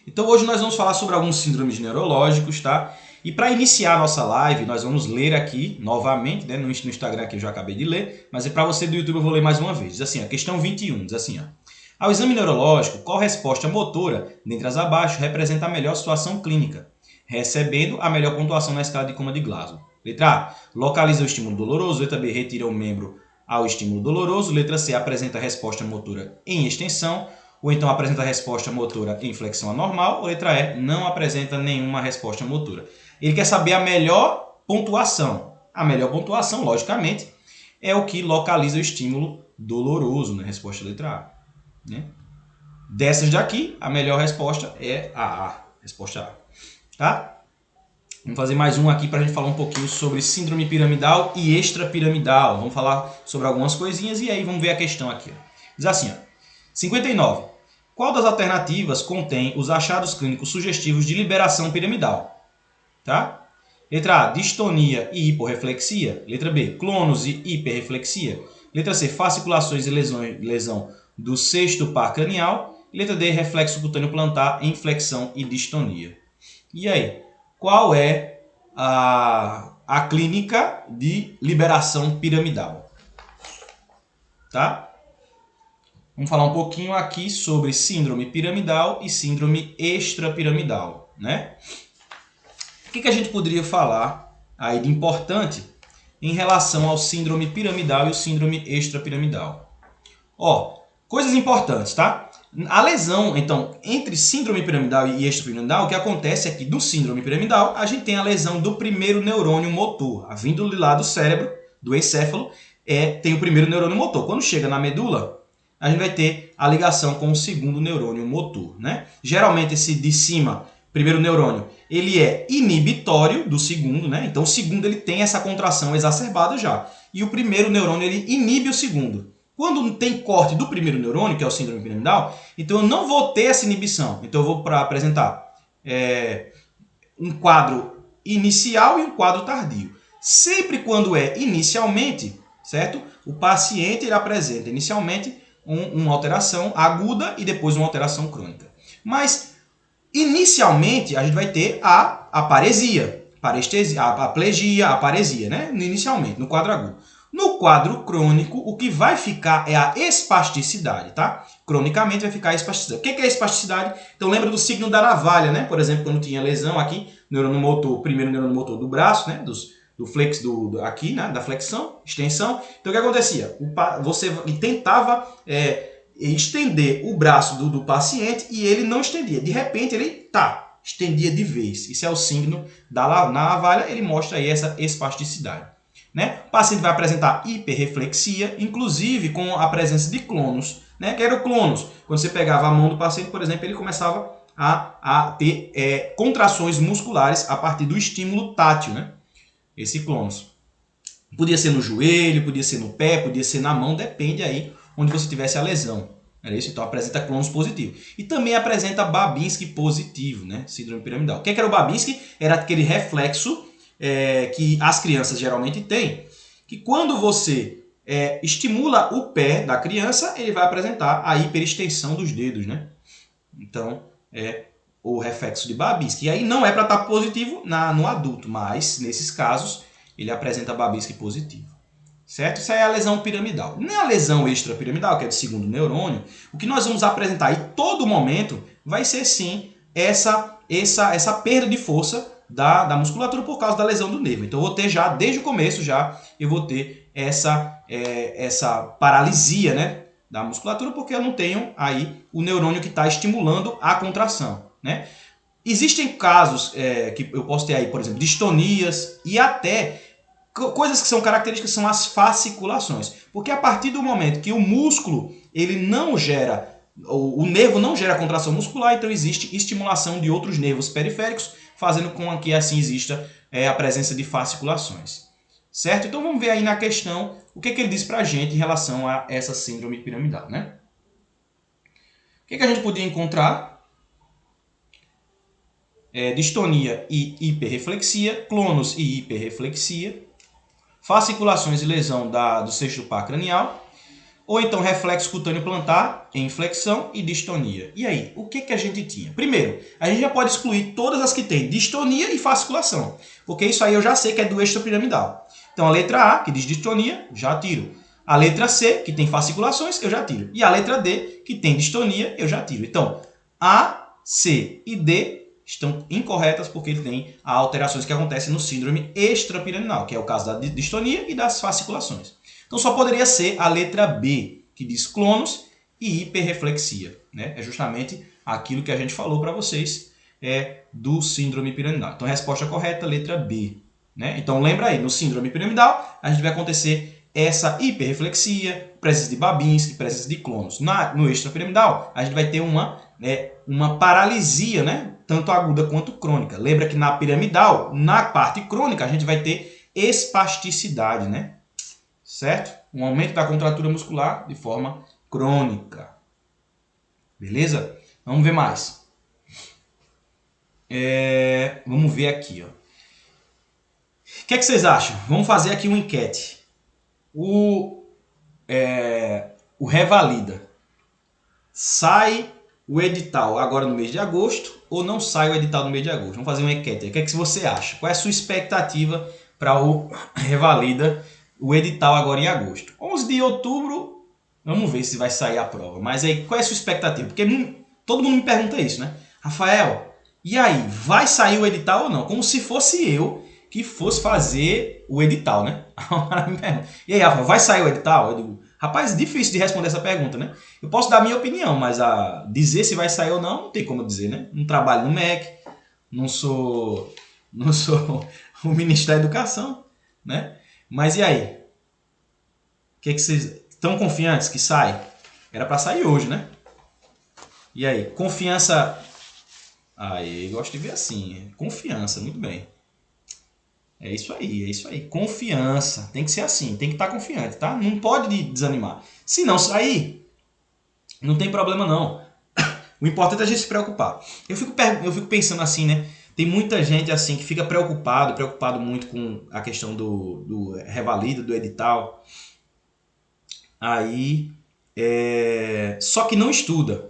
Então hoje nós vamos falar sobre alguns síndromes neurológicos, tá? E para iniciar a nossa live, nós vamos ler aqui novamente, né? No Instagram que eu já acabei de ler, mas para você do YouTube eu vou ler mais uma vez. Diz assim, a questão 21, diz assim, ó. Ao exame neurológico, qual resposta motora, dentre as abaixo, representa a melhor situação clínica, recebendo a melhor pontuação na escala de Coma de Glasgow? Letra A, localiza o estímulo doloroso. Letra B, retira o membro ao estímulo doloroso. Letra C, apresenta a resposta motora em extensão. Ou então apresenta a resposta motora em flexão anormal. Ou letra E, não apresenta nenhuma resposta motora. Ele quer saber a melhor pontuação. A melhor pontuação, logicamente, é o que localiza o estímulo doloroso, né? Resposta letra A. Né? Dessas daqui, a melhor resposta é a A. Resposta A. Tá? Vamos fazer mais um aqui para a gente falar um pouquinho sobre síndrome piramidal e extrapiramidal. Vamos falar sobre algumas coisinhas e aí vamos ver a questão aqui. Diz assim, ó, 59. Qual das alternativas contém os achados clínicos sugestivos de liberação piramidal? Tá? Letra A, distonia e hiporreflexia. Letra B, clônus e hiperreflexia. Letra C, fasciculações e lesão do sexto par cranial. Letra D, reflexo cutâneo plantar, inflexão e distonia. E aí? Qual é a clínica de liberação piramidal? Tá? Vamos falar um pouquinho aqui sobre síndrome piramidal e síndrome extrapiramidal, né? O que a gente poderia falar aí de importante em relação ao síndrome piramidal e o síndrome extrapiramidal? Ó, coisas importantes, tá? A lesão, então, entre síndrome piramidal e extrapiramidal, o que acontece é que do síndrome piramidal, a gente tem a lesão do primeiro neurônio motor. Vindo lá do cérebro, do encéfalo, tem o primeiro neurônio motor. Quando chega na medula, a gente vai ter a ligação com o segundo neurônio motor, né? Geralmente esse de cima, primeiro neurônio, ele é inibitório do segundo, né? Então o segundo ele tem essa contração exacerbada já. E o primeiro neurônio ele inibe o segundo. Quando tem corte do primeiro neurônio, que é o síndrome piramidal, então eu não vou ter essa inibição. Então eu vou apresentar um quadro inicial e um quadro tardio. Sempre quando é inicialmente, certo? O paciente ele apresenta inicialmente uma alteração aguda e depois uma alteração crônica. Mas inicialmente a gente vai ter a aparesia, a plegia, a paresia, né? Inicialmente, no quadro agudo. No quadro crônico, o que vai ficar é a espasticidade, tá? Cronicamente vai ficar a espasticidade. O que é a espasticidade? Então lembra do signo da navalha, né? Por exemplo, quando tinha lesão aqui, neurônio motor, primeiro neurônio motor do braço, né? Do flexo aqui, né? Da flexão, extensão. Então o que acontecia? Você tentava estender o braço do paciente e ele não estendia. De repente ele estendia de vez. Isso é o signo da navalha, ele mostra aí essa espasticidade. Né? O paciente vai apresentar hiperreflexia, inclusive com a presença de clônus. Né? Que era o clônus. Quando você pegava a mão do paciente, por exemplo, ele começava a ter contrações musculares a partir do estímulo tátil. Né? Esse clônus. Podia ser no joelho, podia ser no pé, podia ser na mão, depende aí onde você tivesse a lesão. Era isso? Então apresenta clônus positivo. E também apresenta Babinski positivo, né? Síndrome piramidal. O que era o Babinski? Era aquele reflexo que as crianças geralmente têm, que quando você estimula o pé da criança, ele vai apresentar a hiperextensão dos dedos, né? Então, é o reflexo de Babinski. E aí não é para estar positivo no adulto, mas nesses casos ele apresenta Babinski positivo. Certo? Isso aí é a lesão piramidal. Na lesão extrapiramidal, que é do segundo neurônio, o que nós vamos apresentar em todo momento vai ser sim essa perda de força da musculatura por causa da lesão do nervo. Então eu vou ter já, desde o começo eu vou ter essa paralisia, né, da musculatura, porque eu não tenho aí o neurônio que está estimulando a contração. Né? Existem casos que eu posso ter aí, por exemplo, distonias e até coisas que são características são as fasciculações. Porque a partir do momento que o músculo ele não gera, o nervo não gera contração muscular, então existe estimulação de outros nervos periféricos, fazendo com que assim exista a presença de fasciculações. Certo? Então vamos ver aí na questão o que ele diz para a gente em relação a essa síndrome piramidal. Né? O que a gente podia encontrar? Distonia e hiperreflexia, clônus e hiperreflexia, fasciculações e lesão do sexto par cranial, Ou então reflexo cutâneo plantar, inflexão e distonia. E aí, o que a gente tinha? Primeiro, a gente já pode excluir todas as que têm distonia e fasciculação, porque isso aí eu já sei que é do extrapiramidal. Então a letra A, que diz distonia, já tiro. A letra C, que tem fasciculações, eu já tiro. E a letra D, que tem distonia, eu já tiro. Então, A, C e D estão incorretas porque tem alterações que acontecem no síndrome extrapiramidal, que é o caso da distonia e das fasciculações. Então só poderia ser a letra B, que diz clonos e hiperreflexia. Né? É justamente aquilo que a gente falou para vocês do síndrome piramidal. Então a resposta correta, letra B. Né? Então lembra aí, no síndrome piramidal a gente vai acontecer essa hiperreflexia, presença de Babinski, presença de clonos. No extrapiramidal a gente vai ter uma paralisia, né? Tanto aguda quanto crônica. Lembra que na piramidal, na parte crônica, a gente vai ter espasticidade, né? Certo? Um aumento da contratura muscular de forma crônica. Beleza? Vamos ver mais. Vamos ver aqui. Ó. O que vocês acham? Vamos fazer aqui uma enquete. O Revalida. Sai o edital agora no mês de agosto ou não sai o edital no mês de agosto? Vamos fazer uma enquete. O que você acha? Qual é a sua expectativa para o Revalida, o edital agora em agosto? 11 de outubro, vamos ver se vai sair a prova. Mas aí, qual é a sua expectativa? Porque todo mundo me pergunta isso, né? Rafael, e aí, vai sair o edital ou não? Como se fosse eu que fosse fazer o edital, né? E aí, Rafael, vai sair o edital? Eu digo, rapaz, difícil de responder essa pergunta, né? Eu posso dar a minha opinião, mas dizer se vai sair ou não tem como dizer, né? Não trabalho no MEC, não sou o ministro da Educação, né? Mas e aí? Que vocês estão confiantes que sai? Era para sair hoje, né? E aí? Confiança... Aí, gosto de ver assim. Confiança, muito bem. É isso aí. Confiança. Tem que ser assim, tem que estar confiante, tá? Não pode desanimar. Se não sair, não tem problema não. O importante é a gente se preocupar. Eu fico pensando assim, né? Tem muita gente assim que fica preocupado muito com a questão do revalida, do edital. Aí, só que não estuda.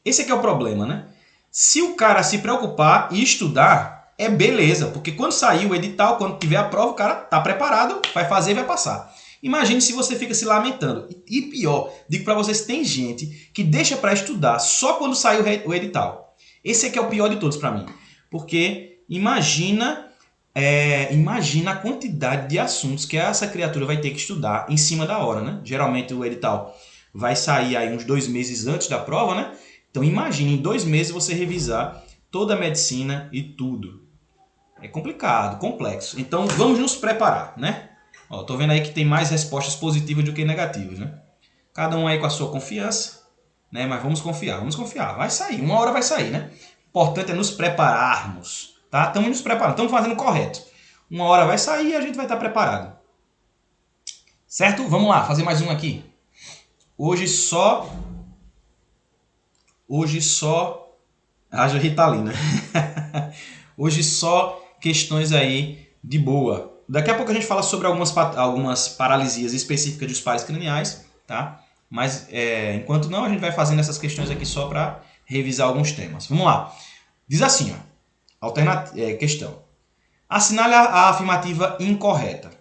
Esse aqui é o problema, né? Se o cara se preocupar e estudar, é beleza, porque quando sair o edital, quando tiver a prova, o cara tá preparado, vai fazer e vai passar. Imagine se você fica se lamentando. E pior, digo para vocês, tem gente que deixa para estudar só quando sai o edital. Esse aqui é o pior de todos para mim. Porque imagina a quantidade de assuntos que essa criatura vai ter que estudar em cima da hora, né? Geralmente o edital vai sair aí uns 2 meses antes da prova, né? Então imagine em 2 meses você revisar toda a medicina e tudo. É complicado, complexo. Então vamos nos preparar, né? Ó, tô vendo aí que tem mais respostas positivas do que negativas, né? Cada um aí com a sua confiança, né? Mas vamos confiar. Vai sair, uma hora vai sair, né? O importante é nos prepararmos, tá? Estamos nos preparando, estamos fazendo o correto. Uma hora vai sair e a gente vai estar preparado. Certo? Vamos lá, fazer mais um aqui. Hoje só haja Ritalina. Hoje só questões aí de boa. Daqui a pouco a gente fala sobre algumas paralisias específicas dos pares craniais, tá? Mas enquanto não, a gente vai fazendo essas questões aqui só para revisar alguns temas. Vamos lá. Diz assim, ó, questão. Assinale a afirmativa incorreta.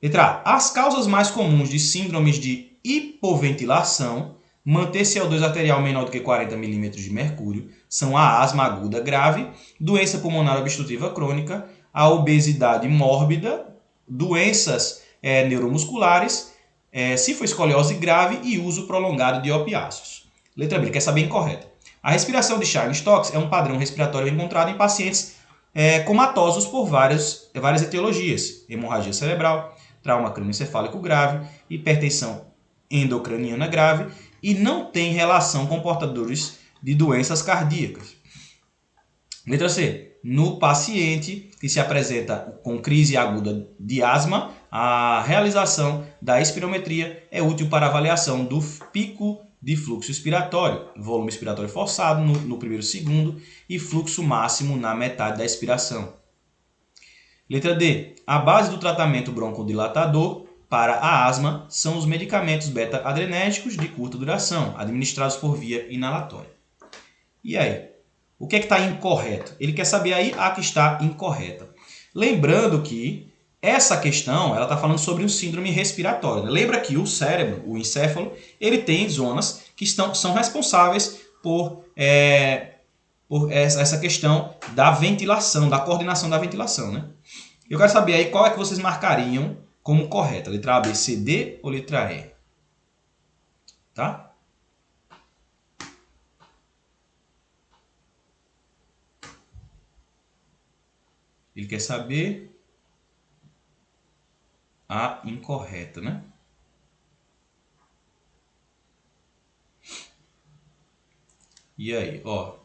Letra A. As causas mais comuns de síndromes de hipoventilação, manter CO2 arterial menor do que 40 milímetros de mercúrio, são a asma aguda grave, doença pulmonar obstrutiva crônica, a obesidade mórbida, doenças neuromusculares, cifoescoliose grave e uso prolongado de opiáceos. Letra B, quer saber incorreta. A respiração de Chayne-Stokes é um padrão respiratório encontrado em pacientes comatosos por várias etiologias: hemorragia cerebral, trauma crânioencefálico grave, hipertensão endocraniana grave, e não tem relação com portadores de doenças cardíacas. Letra C. No paciente que se apresenta com crise aguda de asma, a realização da espirometria é útil para avaliação do pico de fluxo expiratório, volume expiratório forçado no primeiro segundo e fluxo máximo na metade da expiração. Letra D. A base do tratamento broncodilatador para a asma são os medicamentos beta-adrenérgicos de curta duração, administrados por via inalatória. E aí? O que é que está incorreto? Ele quer saber aí a que está incorreta. Lembrando que essa questão ela está falando sobre um síndrome respiratório. Lembra que o cérebro, o encéfalo, ele tem zonas que são responsáveis por essa questão da ventilação, da coordenação da ventilação, né? Eu quero saber aí qual é que vocês marcariam como correta. Letra A, B, C, D ou letra E? Tá? Ele quer saber a incorreta, né? E aí, ó.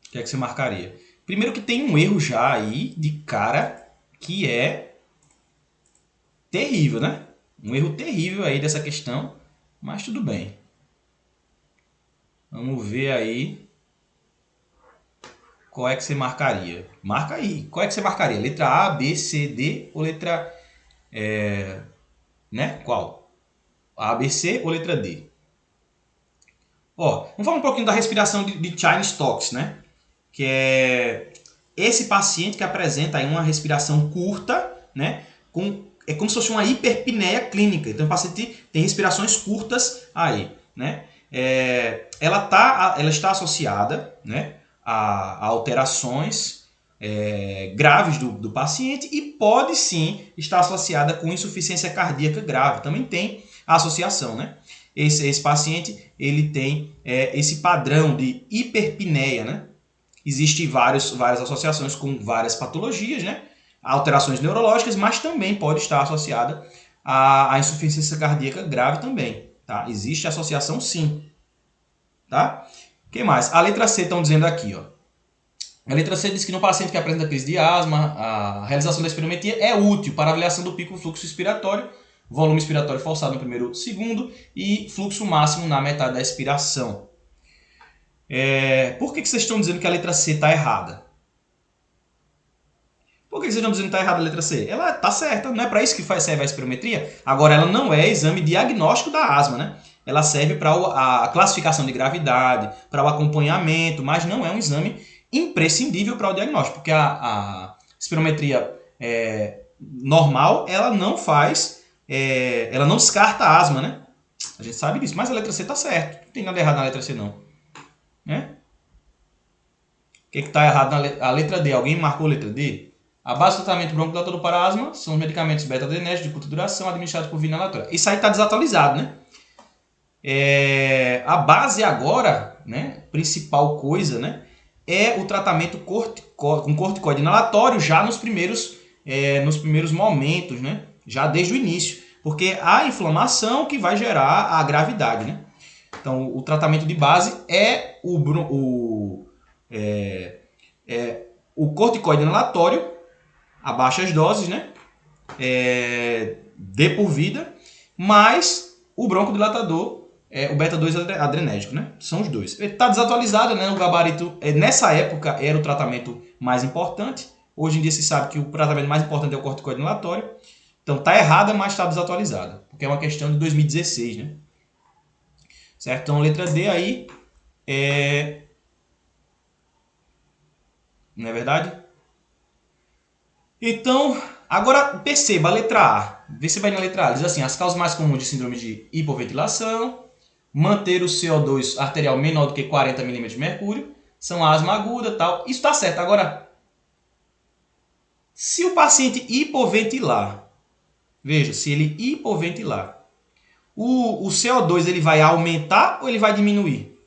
O que é que você marcaria? Primeiro que tem um erro já aí de cara que é terrível, né? Um erro terrível aí dessa questão, mas tudo bem. Vamos ver aí qual é que você marcaria. Marca aí. Qual é que você marcaria? Letra A, B, C, D ou letra... né? Qual? A, B, C ou letra D? Ó, vamos falar um pouquinho da respiração de Cheyne-Stokes, né? Que é esse paciente que apresenta aí uma respiração curta, né? É como se fosse uma hiperpneia clínica. Então o paciente tem respirações curtas aí, né? Ela está associada, né, a alterações graves do paciente e pode sim estar associada com insuficiência cardíaca grave. Também tem a associação, né? Esse paciente ele tem esse padrão de hiperpneia, né? Existem várias associações com várias patologias, né? Alterações neurológicas, mas também pode estar associada à insuficiência cardíaca grave também. Tá? Existe associação sim. Tá? O que mais? A letra C estão dizendo aqui. Ó. A letra C diz que no paciente que apresenta crise de asma, a realização da espirometria é útil para avaliação do pico fluxo expiratório, volume expiratório forçado no primeiro segundo e fluxo máximo na metade da expiração. Por que vocês estão dizendo que a letra C está errada? Por que vocês estão dizendo que está errada a letra C? Ela está certa, não é para isso que serve a espirometria? Agora, ela não é exame diagnóstico da asma, né? Ela serve para a classificação de gravidade, para o acompanhamento, mas não é um exame imprescindível para o diagnóstico, porque a espirometria normal, ela não faz, ela não descarta a asma, né? A gente sabe disso, mas a letra C está certa. Não tem nada errado na letra C, não. Né? O que está errado na letra D? Alguém marcou a letra D? A base do tratamento broncodilatador para asma são os medicamentos beta-adrenérgicos de curta duração administrados por via inalatória. Isso aí está desatualizado, né? A base agora, né, principal coisa, né, é o tratamento com corticoide inalatório já nos primeiros momentos, né, já desde o início, porque a inflamação que vai gerar a gravidade, né? Então, o tratamento de base é o corticoide inalatório a baixas doses, né? D por vida, mais o broncodilatador, o beta-2 adrenérgico, né? São os dois. Está desatualizado, né? O gabarito, nessa época, era o tratamento mais importante. Hoje em dia se sabe que o tratamento mais importante é o corticoide inalatório. Então, está errada, mas está desatualizada, porque é uma questão de 2016, né? Certo? Então, letra D aí não é verdade? Então, agora perceba a letra A. Vê se vai na letra A. Diz assim, as causas mais comuns de síndrome de hipoventilação, manter o CO2 arterial menor do que 40 mm de mercúrio, são asma aguda, tal. Isso está certo. Agora, se o paciente hipoventilar, veja, se ele hipoventilar, o CO2 ele vai aumentar ou ele vai diminuir?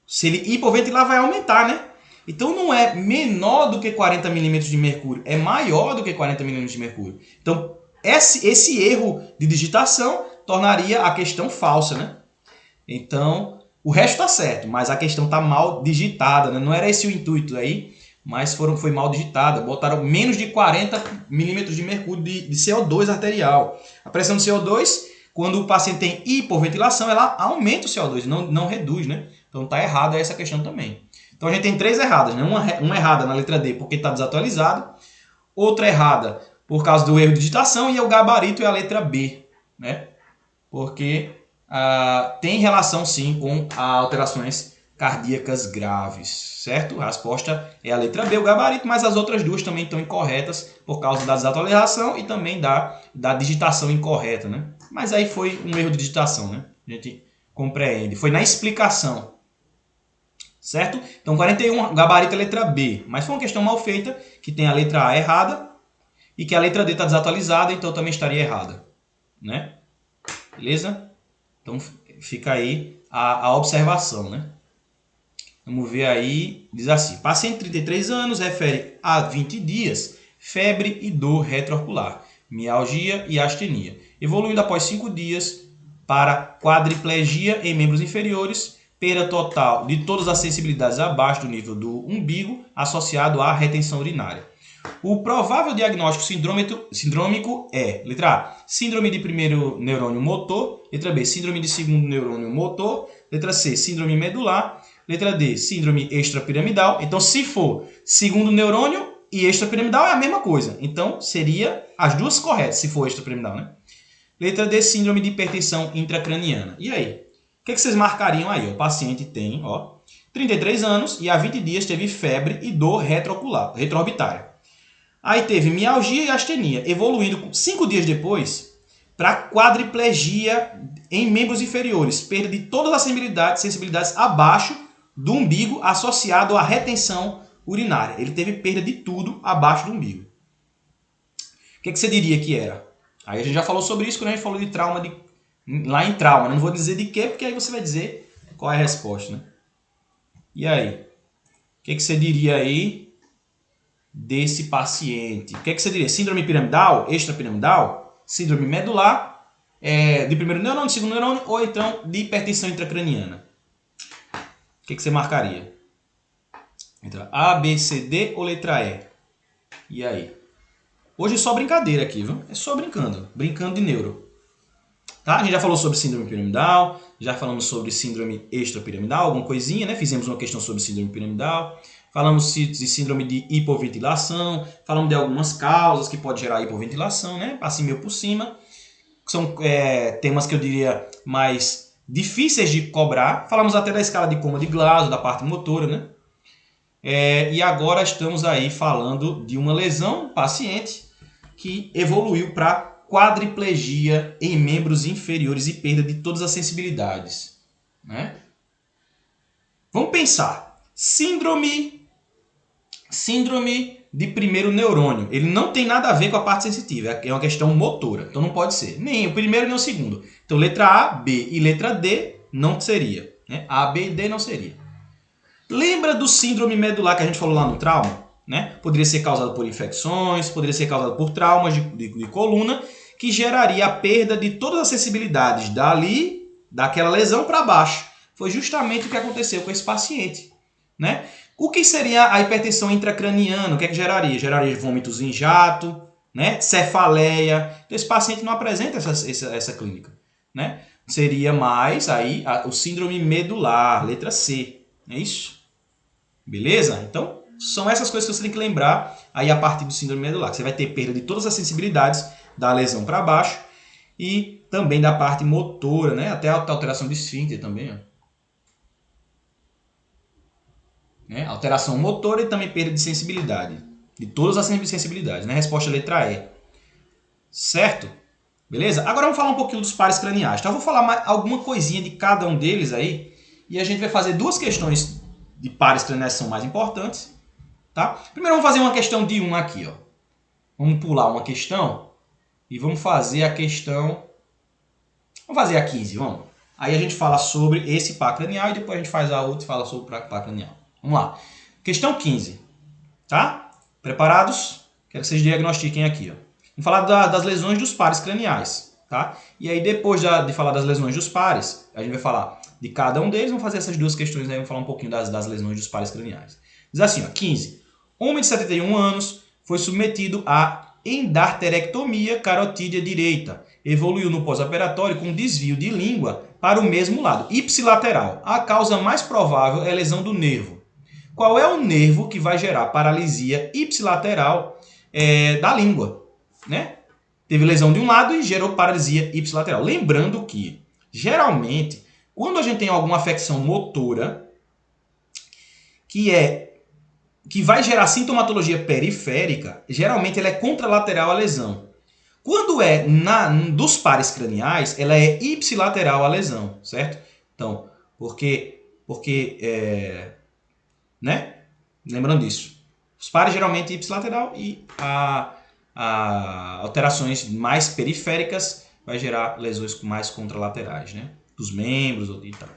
Se ele hipoventilar, vai aumentar, né? Então não é menor do que 40 mm de mercúrio, é maior do que 40 mm de mercúrio. Então esse erro de digitação tornaria a questão falsa, né? Então o resto está certo, mas a questão está mal digitada, né? Não era esse o intuito aí, mas foi mal digitada. Botaram menos de 40 mm de mercúrio de CO2 arterial. A pressão de CO2, quando o paciente tem hipoventilação, ela aumenta o CO2, não reduz, né? Então está errada essa questão também. Então a gente tem 3 erradas, né? Uma errada na letra D porque está desatualizado, outra errada por causa do erro de digitação e o gabarito é a letra B, né? Porque tem relação sim com alterações cardíacas graves, certo? A resposta é a letra B, o gabarito, mas as outras duas também estão incorretas por causa da desatualização e também da digitação incorreta, né? Mas aí foi um erro de digitação, né? A gente compreende. Foi na explicação, certo? Então 41, gabarito é a letra B, mas foi uma questão mal feita, que tem a letra A errada e que a letra D está desatualizada, então também estaria errada, né? Beleza? Então fica aí a observação, né? Vamos ver aí, diz assim, paciente de 33 anos, refere a 20 dias, febre e dor retroarticular, mialgia e astenia, evoluindo após 5 dias para quadriplegia em membros inferiores, perda total de todas as sensibilidades abaixo do nível do umbigo, associado à retenção urinária. O provável diagnóstico sindrômico é, letra A, síndrome de primeiro neurônio motor, letra B, síndrome de segundo neurônio motor, letra C, síndrome medular, letra D, síndrome extrapiramidal. Então, se for segundo neurônio e extrapiramidal, é a mesma coisa. Então, seria as duas corretas, se for extrapiramidal, né? Letra D, síndrome de hipertensão intracraniana. E aí? O que vocês marcariam aí? O paciente tem 33 anos e há 20 dias teve febre e dor retroorbitária. Aí teve mialgia e astenia, evoluindo 5 dias depois para quadriplegia em membros inferiores, perda de todas as sensibilidades abaixo do umbigo associado à retenção urinária. Ele teve perda de tudo abaixo do umbigo. O que você diria que era? Aí a gente já falou sobre isso quando a gente falou de trauma, lá em trauma. Não vou dizer de quê, porque aí você vai dizer qual é a resposta, né? E aí? O que você diria aí desse paciente? O que você diria? Síndrome piramidal, extrapiramidal, síndrome medular, de primeiro neurônio, de segundo neurônio, ou então de hipertensão intracraniana? O que você marcaria? Letra A, B, C, D ou letra E? E aí? Hoje é só brincadeira aqui, viu? É só brincando de neuro. Tá? A gente já falou sobre síndrome piramidal, já falamos sobre síndrome extrapiramidal, alguma coisinha, né? Fizemos uma questão sobre síndrome piramidal. Falamos de síndrome de hipoventilação, falamos de algumas causas que pode gerar hipoventilação, né? Passei meio por cima. São temas que eu diria mais difíceis de cobrar. Falamos até da escala de coma de Glasgow, da parte motora, né? E agora estamos aí falando de uma lesão paciente que evoluiu para quadriplegia em membros inferiores e perda de todas as sensibilidades, né? Vamos pensar. Síndrome de primeiro neurônio. Ele não tem nada a ver com a parte sensitiva. É uma questão motora. Então não pode ser. Nem o primeiro nem o segundo. Então letra A, B e letra D não seria, né? A, B e D não seria. Lembra do síndrome medular que a gente falou lá no trauma? Né? Poderia ser causado por infecções, poderia ser causado por traumas de coluna, que geraria a perda de todas as sensibilidades daquela lesão para baixo. Foi justamente o que aconteceu com esse paciente, né? O que seria a hipertensão intracraniana? O que é que geraria? Geraria vômitos em jato, né? Cefaleia. Então esse paciente não apresenta essa clínica, né? Seria mais aí o síndrome medular, letra C. É isso? Beleza? Então, são essas coisas que você tem que lembrar aí a partir do síndrome medular. Que você vai ter perda de todas as sensibilidades da lesão para baixo e também da parte motora, né? Até a alteração de esfíncter também, ó. Né? Alteração motora e também perda de sensibilidade. De todas as sensibilidades, né? Resposta letra E. Certo? Beleza? Agora vamos falar um pouquinho dos pares craniais. Então eu vou falar alguma coisinha de cada um deles aí e a gente vai fazer duas questões de pares craniais que são mais importantes. Tá? Primeiro vamos fazer uma questão de 1 aqui. Ó. Vamos pular uma questão e vamos fazer a questão... Vamos fazer a 15, vamos. Aí a gente fala sobre esse par cranial e depois a gente faz a outra e fala sobre o par cranial. Vamos lá. Questão 15. Tá? Preparados? Quero que vocês diagnostiquem aqui. Ó. Vamos falar das lesões dos pares craniais. Tá? E aí depois de falar das lesões dos pares, a gente vai falar de cada um deles. Vamos fazer essas duas questões aí, vamos falar um pouquinho das lesões dos pares craniais. Diz assim, ó, 15. Homem de 71 anos foi submetido a endarterectomia carotídea direita. Evoluiu no pós-operatório com desvio de língua para o mesmo lado. Ipsilateral. A causa mais provável é lesão do nervo. Qual é o nervo que vai gerar paralisia ipsilateral da língua? Né? Teve lesão de um lado e gerou paralisia ipsilateral. Lembrando que, geralmente, quando a gente tem alguma afecção motora que vai gerar sintomatologia periférica, geralmente ela é contralateral à lesão. Quando é dos pares craniais, ela é ipsilateral à lesão, certo? Então, né? Lembrando disso. Os pares geralmente ipsilateral e alterações mais periféricas vai gerar lesões mais contralaterais, né? Dos membros e tal.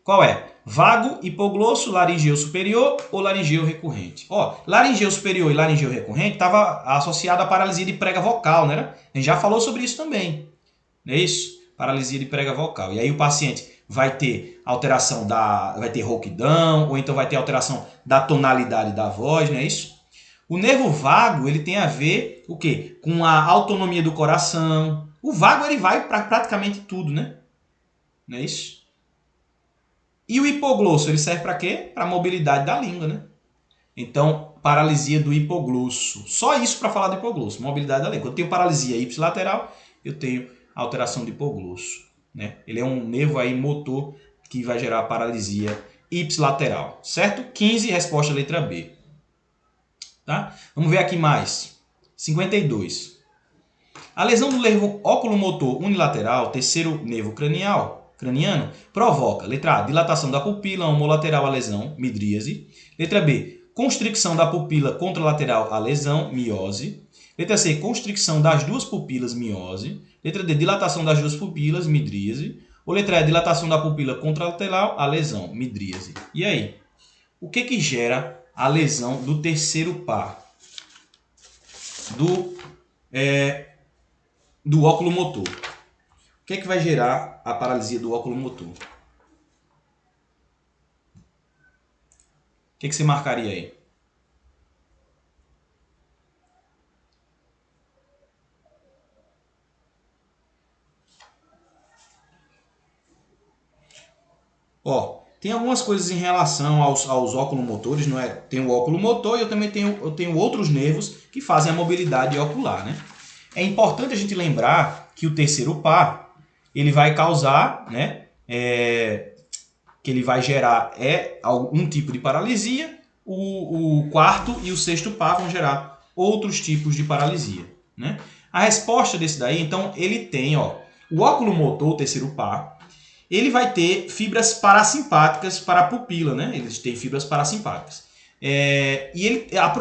Qual é? Vago, hipoglosso, laringeu superior ou laringeu recorrente? Laringeu superior e laringeu recorrente estava associado à paralisia de prega vocal, né? A gente já falou sobre isso também. Não é isso? Paralisia de prega vocal. E aí o paciente vai ter alteração vai ter rouquidão, ou então vai ter alteração da tonalidade da voz, não é isso? O nervo vago, ele tem a ver o quê? Com a autonomia do coração. O vago, ele vai para praticamente tudo, né? Não é isso? E o hipoglosso, ele serve para quê? Para a mobilidade da língua, né? Então, paralisia do hipoglosso. Só isso para falar do hipoglosso, mobilidade da língua. Quando eu tenho paralisia ipsilateral, eu tenho alteração do hipoglosso, né? Ele é um nervo aí motor que vai gerar paralisia ipsilateral, certo? 15, resposta letra B. Tá? Vamos ver aqui mais. 52. A lesão do nervo oculomotor unilateral, terceiro nervo craniano, provoca, letra A, dilatação da pupila homolateral à lesão, midríase. Letra B, constricção da pupila contralateral à lesão, miose. Letra C, constricção das duas pupilas, miose. Letra D, dilatação das duas pupilas, midríase. Ou letra E, dilatação da pupila contralateral à lesão, midríase. E aí? O que gera a lesão do terceiro par? Do óculo motor. O que vai gerar a paralisia do óculo motor? O que você marcaria aí? Tem algumas coisas em relação aos oculomotores, não é? Tem o óculo motor e eu também tenho outros nervos que fazem a mobilidade ocular, né? É importante a gente lembrar que o terceiro par, ele vai causar, né? Que ele vai gerar algum tipo de paralisia, o quarto e o sexto par vão gerar outros tipos de paralisia, né? A resposta desse daí, então, ele tem, o óculo motor, o terceiro par, ele vai ter fibras parasimpáticas para a pupila, né? Ele tem fibras parasimpáticas.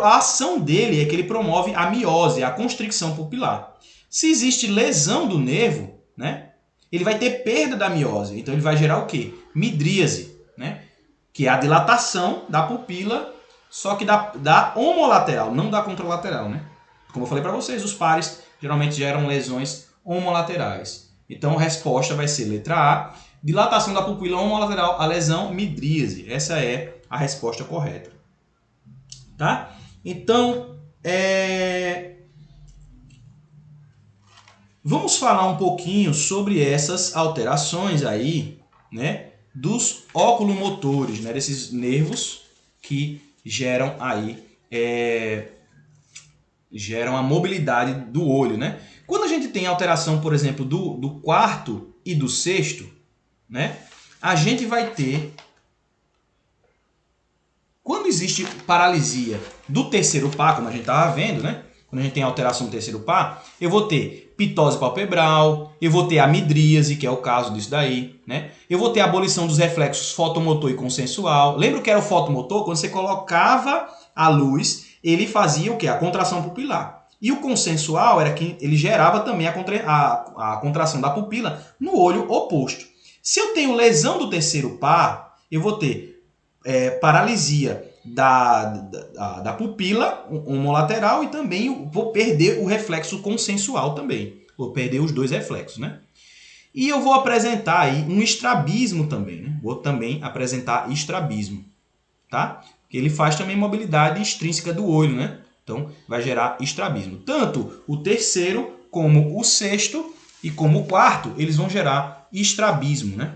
A ação dele é que ele promove a miose, a constricção pupilar. Se existe lesão do nervo, né? Ele vai ter perda da miose. Então ele vai gerar o quê? Midríase, né? Que é a dilatação da pupila, só que da homolateral, não da contralateral, né? Como eu falei para vocês, os pares geralmente geram lesões homolaterais. Então a resposta vai ser letra A, dilatação da pupila homolateral à lesão midríase. Essa é a resposta correta. Tá? Então, vamos falar um pouquinho sobre essas alterações aí, né, dos oculomotores, né, desses nervos que geram aí geram a mobilidade do olho, né? Quando a gente tem alteração, por exemplo, do quarto e do sexto, né, a gente vai ter, quando existe paralisia do terceiro par, como a gente estava vendo, né? Quando a gente tem alteração do terceiro par, eu vou ter pitose palpebral, eu vou ter a midríase, que é o caso disso daí, né? Eu vou ter a abolição dos reflexos fotomotor e consensual. Lembra o que era o fotomotor? Quando você colocava a luz, ele fazia o quê? A contração pupilar. E o consensual era que ele gerava também a contração da pupila no olho oposto. Se eu tenho lesão do terceiro par, eu vou ter paralisia da pupila homolateral e também vou perder o reflexo consensual também. Vou perder os dois reflexos, né? E eu vou apresentar aí um estrabismo também, né? Vou também apresentar estrabismo, tá? Que ele faz também mobilidade extrínseca do olho, né? Então, vai gerar estrabismo. Tanto o terceiro, como o sexto e como o quarto, eles vão gerar estrabismo, né?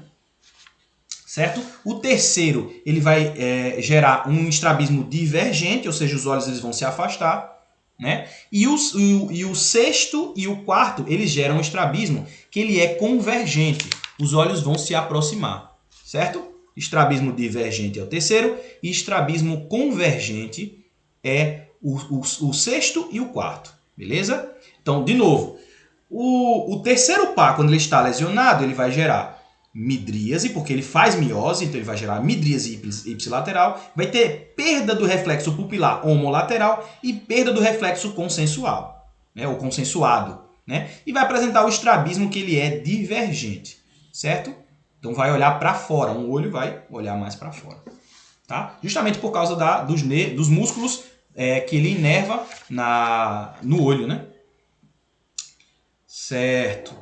Certo? O terceiro, ele vai gerar um estrabismo divergente, ou seja, os olhos eles vão se afastar, né? E o sexto e o quarto, eles geram um estrabismo que ele é convergente. Os olhos vão se aproximar, certo? Estrabismo divergente é o terceiro e estrabismo convergente é o sexto e o quarto, beleza? Então, de novo, o terceiro par, quando ele está lesionado, ele vai gerar midríase, porque ele faz miose, então ele vai gerar midríase ipsilateral, vai ter perda do reflexo pupilar homolateral e perda do reflexo consensual, né, ou consensuado, né, e vai apresentar o estrabismo que ele é divergente, certo? Então vai olhar para fora, um olho vai olhar mais para fora, tá? Justamente por causa dos músculos que ele inerva no olho, né? Certo.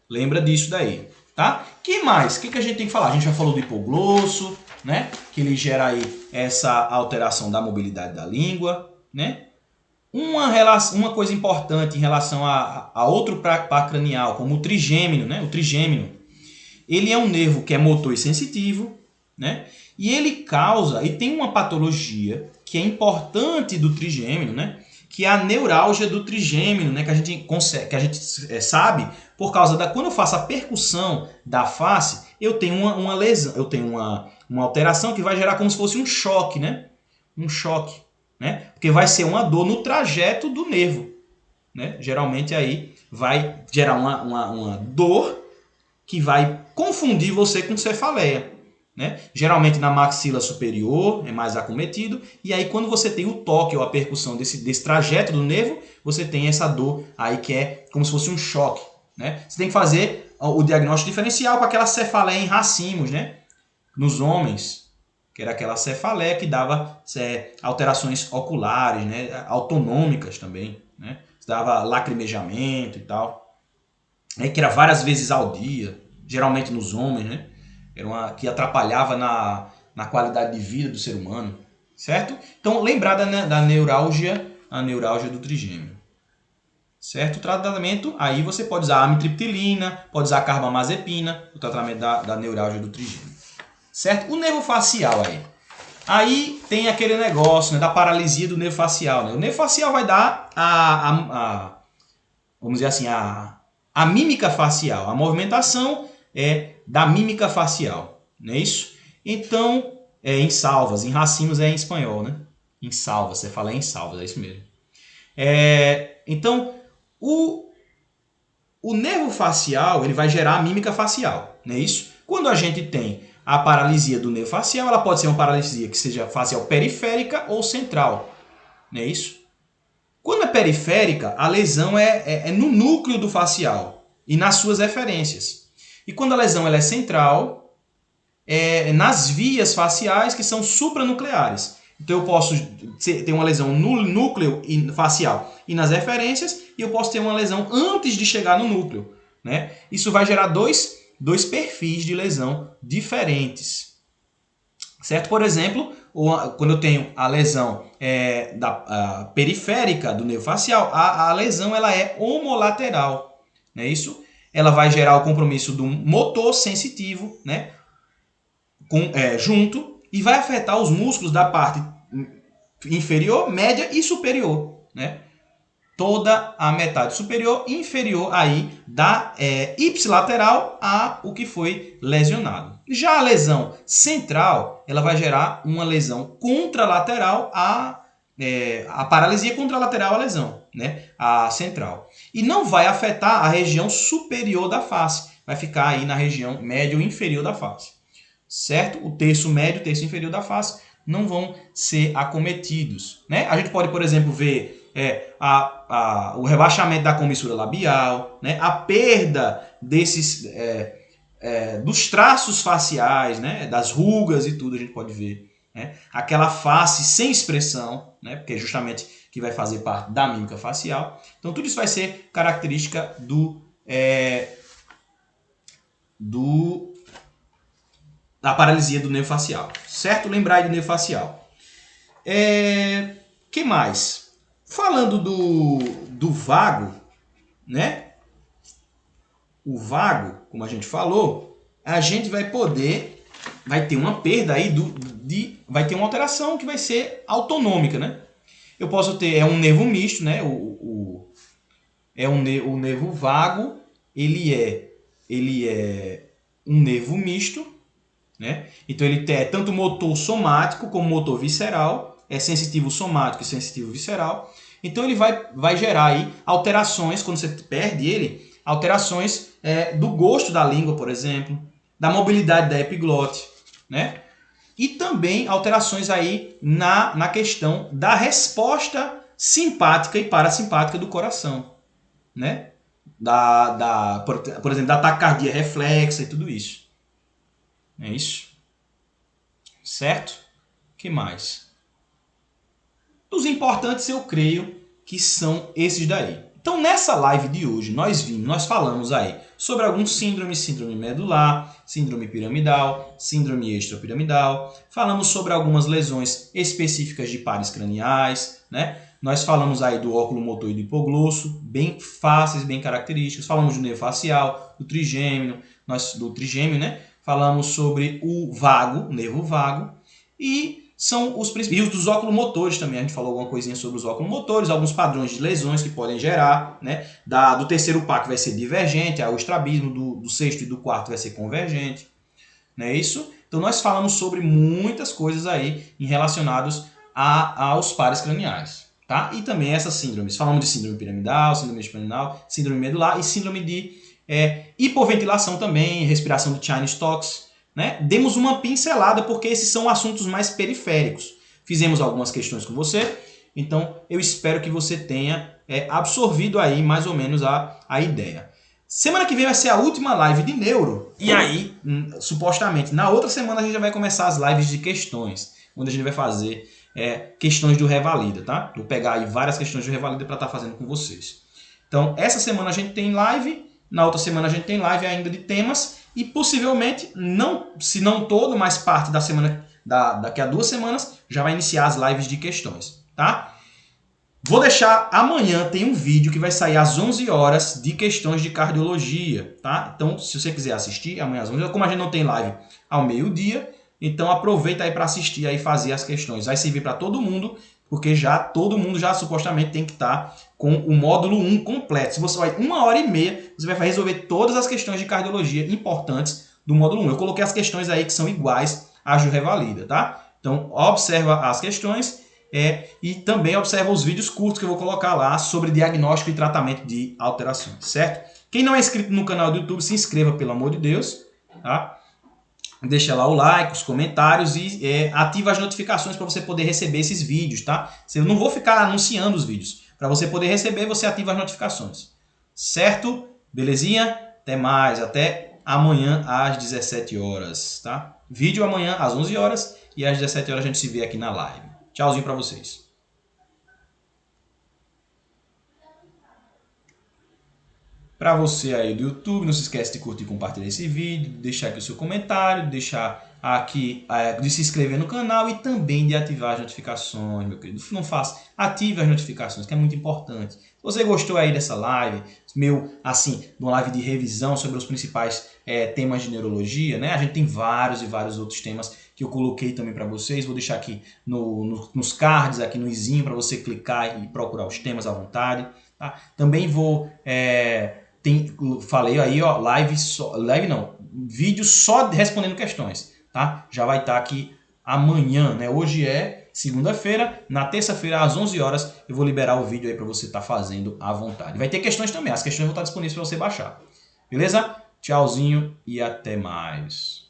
Lembra disso daí. Tá? Que mais? O que a gente tem que falar? A gente já falou do hipoglosso, né? Que ele gera aí essa alteração da mobilidade da língua, né? Uma coisa importante em relação a outro par cranial, como o trigêmino, né? O trigêmino, ele é um nervo que é motor e sensitivo, né? E ele causa, e tem uma patologia que é importante do trigêmino, né? Que é a neuralgia do trigêmino, né? Que a gente sabe por causa da quando eu faço a percussão da face, eu tenho uma lesão, eu tenho uma alteração que vai gerar como se fosse um choque, né? Um choque, né? Porque vai ser uma dor no trajeto do nervo, né? Geralmente aí vai gerar uma dor que vai confundir você com cefaleia, né? Geralmente na maxila superior é mais acometido, e aí quando você tem o toque ou a percussão desse trajeto do nervo, você tem essa dor aí que é como se fosse um choque, né? Você tem que fazer o diagnóstico diferencial com aquela cefaleia em racimos, né? Nos homens, que era aquela cefaleia que dava alterações oculares, né? Autonômicas também, né? Dava lacrimejamento e tal, que era várias vezes ao dia, geralmente nos homens, né? Era que atrapalhava na qualidade de vida do ser humano, certo? Então, lembrar da neuralgia, a neuralgia do trigêmeo, certo? O tratamento, aí você pode usar amitriptilina, pode usar carbamazepina, o tratamento da neuralgia do trigêmeo, certo? O nervo facial aí tem aquele negócio, né, da paralisia do nervo facial, né? O nervo facial vai dar vamos dizer assim, a mímica facial, a movimentação da mímica facial, não é isso? Então, em salvas, em racimos é em espanhol, né? Em salvas, você fala em salvas, é isso mesmo. Então, o nervo facial ele vai gerar a mímica facial, não é isso? Quando a gente tem a paralisia do nervo facial, ela pode ser uma paralisia que seja facial periférica ou central, não é isso? Quando é periférica, a lesão é no núcleo do facial e nas suas referências. E quando a lesão ela é central, é nas vias faciais que são supranucleares. Então eu posso ter uma lesão no núcleo facial e nas referências, e eu posso ter uma lesão antes de chegar no núcleo, né? Isso vai gerar dois perfis de lesão diferentes. Certo? Por exemplo, quando eu tenho a lesão periférica do nervo facial, a lesão ela é homolateral, não é isso? Ela vai gerar o compromisso do motor sensitivo, né? Junto, e vai afetar os músculos da parte inferior, média e superior, né? Toda a metade superior e inferior aí da ipsilateral a o que foi lesionado. Já a lesão central, ela vai gerar uma lesão contralateral a paralisia contralateral à lesão, né? A central. E não vai afetar a região superior da face. Vai ficar aí na região médio e inferior da face. Certo? O terço médio e o terço inferior da face não vão ser acometidos, né? A gente pode, por exemplo, ver o rebaixamento da comissura labial, né? A perda dos traços faciais, né? Das rugas e tudo a gente pode ver, né? Aquela face sem expressão, né? Porque é justamente que vai fazer parte da mímica facial. Então tudo isso vai ser característica da paralisia do nervo facial, certo? Lembrar aí do nervo facial. Que mais? Falando do vago, né? O vago, como a gente falou, a gente vai ter uma perda aí vai ter uma alteração que vai ser autonômica, né? Eu posso ter, é um nervo misto, né? O nervo vago, ele é um nervo misto, né? Então ele é tanto motor somático como motor visceral, é sensitivo somático e sensitivo visceral. Então ele vai gerar aí alterações, quando você perde ele, alterações do gosto da língua, por exemplo, da mobilidade da epiglote, né? E também alterações aí na questão da resposta simpática e parasimpática do coração, né? Por exemplo, da taquicardia reflexa e tudo isso. É isso? Certo? O que mais? Dos importantes eu creio que são esses daí. Então nessa live de hoje nós falamos aí sobre alguns síndromes, síndrome medular, síndrome piramidal, síndrome extrapiramidal, falamos sobre algumas lesões específicas de pares craniais, né? Nós falamos aí do óculo motor e do hipoglosso, bem fáceis, bem característicos, falamos do nervo facial, do trigêmeo, né? Falamos sobre o vago, nervo vago, e são os principais. E dos oculomotores também, a gente falou alguma coisinha sobre os oculomotores, alguns padrões de lesões que podem gerar, né? Do terceiro par que vai ser divergente, o estrabismo, do sexto e do quarto vai ser convergente, não é isso? Então nós falamos sobre muitas coisas aí relacionadas aos pares craniais, tá? E também essas síndromes. Falamos de síndrome piramidal, síndrome espinal, síndrome medular e síndrome de hipoventilação também, respiração de Cheyne-Stokes, né? Demos uma pincelada porque esses são assuntos mais periféricos. Fizemos algumas questões com você, então eu espero que você tenha absorvido aí mais ou menos a ideia. Semana que vem vai ser a última live de neuro, e aí, supostamente, na outra semana a gente já vai começar as lives de questões, onde a gente vai fazer questões do Revalida, tá? Vou pegar aí várias questões do Revalida para estar fazendo com vocês. Então, essa semana a gente tem live, na outra semana a gente tem live ainda de temas, e possivelmente, se não todo, mas parte da semana, daqui a 2 semanas, já vai iniciar as lives de questões, tá? Vou deixar, amanhã tem um vídeo que vai sair às 11 horas de questões de cardiologia, tá? Então, se você quiser assistir, amanhã às 11 horas, como a gente não tem live ao meio-dia, então aproveita aí para assistir e fazer as questões. Vai servir para todo mundo, porque todo mundo já supostamente tem que estar com o módulo 1 completo. Se você vai 1h30, você vai resolver todas as questões de cardiologia importantes do módulo 1. Eu coloquei as questões aí que são iguais às do Revalida, tá? Então, observa as questões e também observa os vídeos curtos que eu vou colocar lá sobre diagnóstico e tratamento de alterações, certo? Quem não é inscrito no canal do YouTube, se inscreva, pelo amor de Deus, tá? Deixa lá o like, os comentários e ativa as notificações para você poder receber esses vídeos, tá? Eu não vou ficar anunciando os vídeos. Para você poder receber, você ativa as notificações. Certo? Belezinha? Até mais. Até amanhã às 17 horas, tá? Vídeo amanhã às 11 horas e às 17 horas a gente se vê aqui na live. Tchauzinho para vocês. Para você aí do YouTube, não se esquece de curtir e compartilhar esse vídeo, deixar aqui o seu comentário, deixar aqui de se inscrever no canal e também de ativar as notificações, meu querido. Não faça, ative as notificações, que é muito importante. Se você gostou aí dessa live, de uma live de revisão sobre os principais temas de neurologia, né? A gente tem vários e vários outros temas que eu coloquei também para vocês. Vou deixar aqui nos cards, aqui no izinho, para você clicar e procurar os temas à vontade. Tá? Também vou... falei aí, ó, vídeo só respondendo questões, tá? Já vai estar aqui amanhã, né? Hoje é segunda-feira, na terça-feira às 11 horas eu vou liberar o vídeo aí para você estar fazendo à vontade. Vai ter questões também, as questões vão estar disponíveis para você baixar. Beleza? Tchauzinho e até mais.